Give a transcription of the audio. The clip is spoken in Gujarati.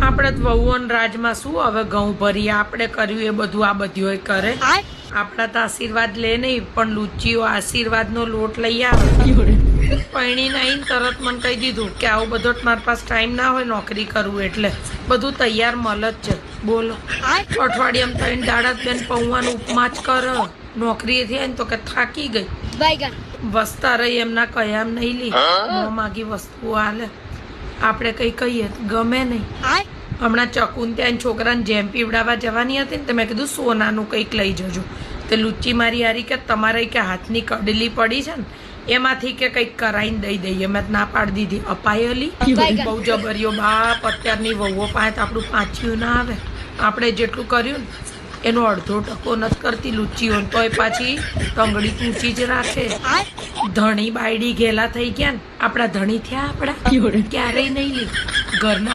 આપણે તો વહુઓન રાજમાં શું હવે ઘઉં ભરી આપણે કર્યું એ બધું આ બધું કરે. આપણા તો આશીર્વાદ લે નહીં પણ લુચ્ચીઓ આશીર્વાદનો લોટ લઈ આવે. પૈણીને આવીને તરત મને કહી દીધું કે આવું બધો મારી પાસે ટાઈમ ના હોય નોકરી કરવું એટલે બધું તૈયાર મળે જ છે. બોલો અઠવાડિયામાં 3 દાડા બેન પૌવાનું ઉપમા જ કર. નોકરીએથી આવીને તો કે થાકી ગઈ વસતા રહી એમના કયામ નહીં લી માગી વસ્તુઓ હાલે આપણે કઈ કહીએ ગમે નહીં. હમણાં ચકુન ત્યાં છોકરાને જેમ પીવડાવવા જવાની હતી ને તો મેં કીધું સોનાનું કંઈક લઈ જજો. તે લુચ્ચી મારી હારી કે તમારે કે હાથની કડલી પડી છે ને એમાંથી કે કંઈક કરાઈને દઈ દઈએ. મેં ના પાડી દીધી અપાયેલી બહુ જબરીઓ બાપ. અત્યારની વહુઓ પાસે આપણું પાછું ના આવે. આપણે જેટલું કર્યું ને એનો અડધો ટકો નથી કરતી લુચ્ચીઓ તોય પાછી ટંગડી ઊંચી જ રાખે. ધણી બાયડી ઘેલા થઈ ગયા ને આપણા ધણી થયા આપણા ક્યારેય નહીં લી ઘરના